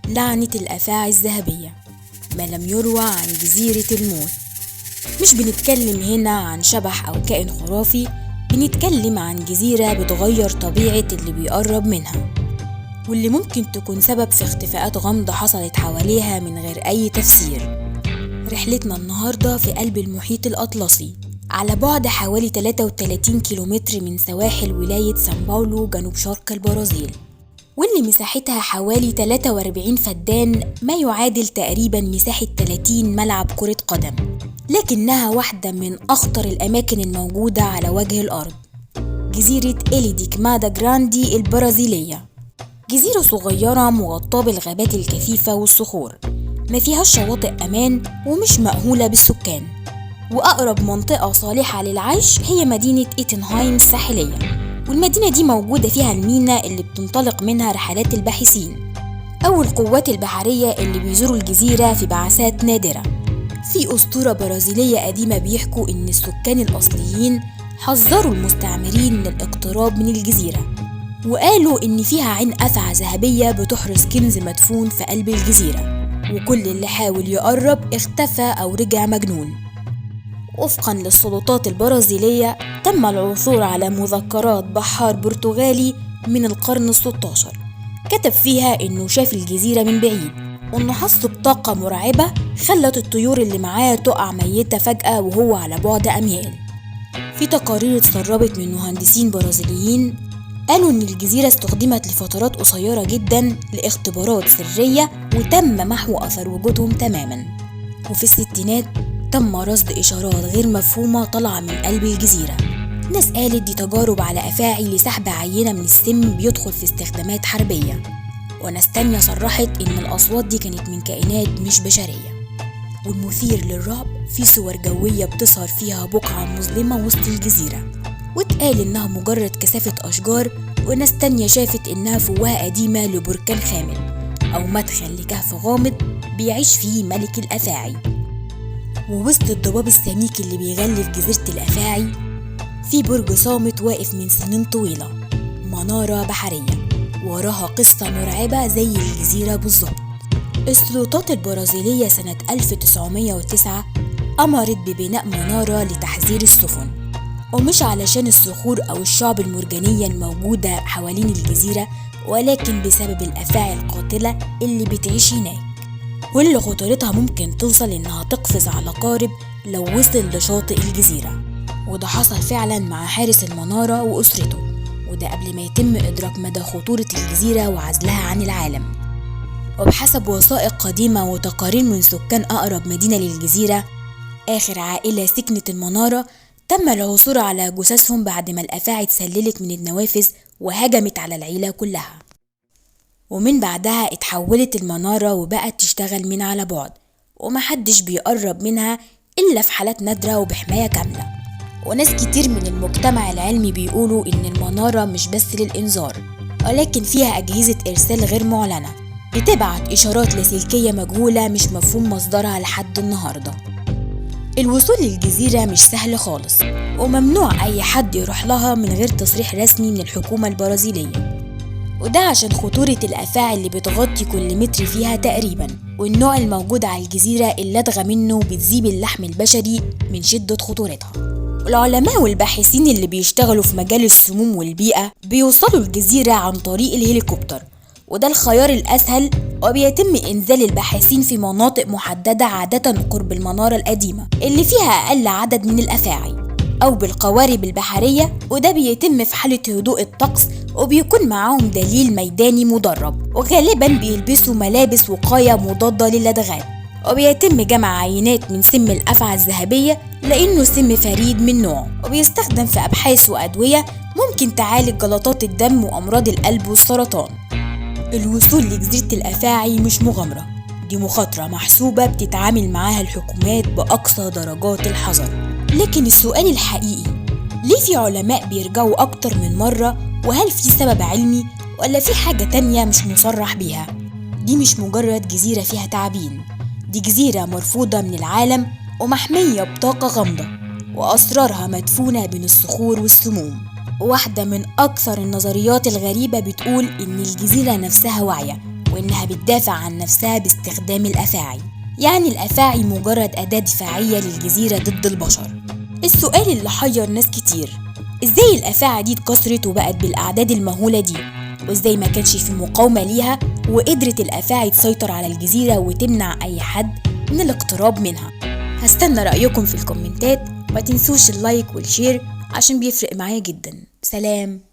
لعنة الأفاعي الذهبية، ما لم يروى عن جزيرة الموت. مش بنتكلم هنا عن شبح أو كائن خرافي، بنتكلم عن جزيرة بتغير طبيعة اللي بيقرب منها، واللي ممكن تكون سبب في اختفاءات غامضة حصلت حواليها من غير أي تفسير. رحلتنا النهاردة في قلب المحيط الأطلسي، على بعد حوالي 33 كيلومتر من سواحل ولاية سان باولو جنوب شرق البرازيل، واللي مساحتها حوالي 43 فدان، ما يعادل تقريبا مساحة 30 ملعب كرة قدم، لكنها واحدة من أخطر الأماكن الموجودة على وجه الأرض. جزيرة إلي دي كمادا جراندي البرازيلية، جزيرة صغيرة مغطاة بالغابات الكثيفة والصخور، ما فيهاش شواطئ أمان ومش مأهولة بالسكان، وأقرب منطقة صالحة للعيش هي مدينة إيتنهايم الساحلية، والمدينة دي موجودة فيها الميناء اللي بتنطلق منها رحلات الباحثين أو القوات البحرية اللي بيزوروا الجزيرة في بعثات نادرة. في أسطورة برازيلية قديمة بيحكوا إن السكان الأصليين حذروا المستعمرين من الاقتراب من الجزيرة، وقالوا إن فيها عين أفعى ذهبية بتحرس كنز مدفون في قلب الجزيرة، وكل اللي حاول يقرب اختفى أو رجع مجنون. وفقا للسلطات البرازيلية، تم العثور على مذكرات بحار برتغالي من القرن ال16 كتب فيها إنه شاف الجزيرة من بعيد، وإنه حس بطاقة مرعبة خلت الطيور اللي معاه تقع ميتة فجأة وهو على بعد أميال. في تقارير اتسربت من مهندسين برازيليين قالوا إن الجزيرة استخدمت لفترات قصيرة جدا لاختبارات سرية وتم محو أثر وجودهم تماما. وفي الستينات تم رصد إشارات غير مفهومة طالعة من قلب الجزيرة. ناس قالت دي تجارب على أفاعي لسحب عينة من السم بيدخل في استخدامات حربية، وناس تانية صرحت إن الأصوات دي كانت من كائنات مش بشرية. والمثير للرعب في صور جوية بتظهر فيها بقعة مظلمة وسط الجزيرة، واتقال إنها مجرد كثافة أشجار، وناس تانية شافت إنها فوهة قديمة لبركان خامل أو مدخل لكهف غامض بيعيش فيه ملك الأفاعي. ووسط الضباب السميك اللي بيغلف جزيرة الأفاعي في برج صامت واقف من سنين طويلة، منارة بحرية وراها قصة مرعبة زي الجزيرة بالظبط. السلطات البرازيلية سنة 1909 أمرت ببناء منارة لتحذير السفن، ومش علشان الصخور أو الشعب المرجانية الموجودة حوالين الجزيرة، ولكن بسبب الأفاعي القاتلة اللي بتعيش هناك، واللي خطورتها ممكن توصل إنها تقفز على قارب لو وصل لشاطئ الجزيرة. وده حصل فعلا مع حارس المنارة وأسرته، وده قبل ما يتم إدراك مدى خطورة الجزيرة وعزلها عن العالم. وبحسب وثائق قديمة وتقارير من سكان أقرب مدينة للجزيرة، آخر عائلة سكنت المنارة تم العثور على جثثهم بعد ما الأفاعي اتسللت من النوافذ وهجمت على العيلة كلها. ومن بعدها اتحولت المنارة وبقت تشتغل من على بعد، ومحدش بيقرب منها إلا في حالات نادرة وبحماية كاملة. وناس كتير من المجتمع العلمي بيقولوا إن المنارة مش بس للإنذار، ولكن فيها أجهزة إرسال غير معلنة بتبعت إشارات لاسلكية مجهولة مش مفهوم مصدرها لحد النهاردة. الوصول للجزيرة مش سهل خالص، وممنوع أي حد يروح لها من غير تصريح رسمي من الحكومة البرازيلية، وده عشان خطورة الأفاعي اللي بتغطي كل متر فيها تقريبا، والنوع الموجود على الجزيرة اللدغة منه بتذيب اللحم البشري من شدة خطورتها. والعلماء والباحثين اللي بيشتغلوا في مجال السموم والبيئة بيوصلوا الجزيرة عن طريق الهليكوبتر، وده الخيار الأسهل، وبيتم إنزال الباحثين في مناطق محددة عادة قرب المنارة القديمة اللي فيها أقل عدد من الأفاعي، أو بالقوارب البحرية، وده بيتم في حالة هدوء الطقس، وبيكون معاهم دليل ميداني مدرب، وغالبا بيلبسوا ملابس وقاية مضادة للدغات. وبيتم جمع عينات من سم الأفعى الذهبية لأنه سم فريد من نوعه، وبيستخدم في أبحاث وأدوية ممكن تعالج جلطات الدم وأمراض القلب والسرطان. الوصول لجزيرة الأفاعي مش مغامرة، دي مخاطرة محسوبة بتتعامل معاها الحكومات بأقصى درجات الحذر. لكن السؤال الحقيقي، ليه في علماء بيرجعوا أكتر من مرة؟ وهل في سبب علمي ولا في حاجة تانية مش مصرح بيها؟ دي مش مجرد جزيرة فيها تعابين، دي جزيرة مرفوضة من العالم ومحمية بطاقة غامضة، وأسرارها مدفونة بين الصخور والسموم. واحدة من أكثر النظريات الغريبة بتقول إن الجزيرة نفسها واعية وإنها بتدافع عن نفسها باستخدام الأفاعي، يعني الأفاعي مجرد أداة دفاعية للجزيرة ضد البشر. السؤال اللي حير ناس كتير، إزاي الأفاعي دي اتكسرت وبقت بالأعداد المهولة دي؟ وإزاي ما كانش في مقاومة ليها وقدرت الأفاعي تسيطر على الجزيرة وتمنع أي حد من الاقتراب منها؟ هستنى رأيكم في الكومنتات، وما تنسوش اللايك والشير عشان بيفرق معايا جدا. سلام.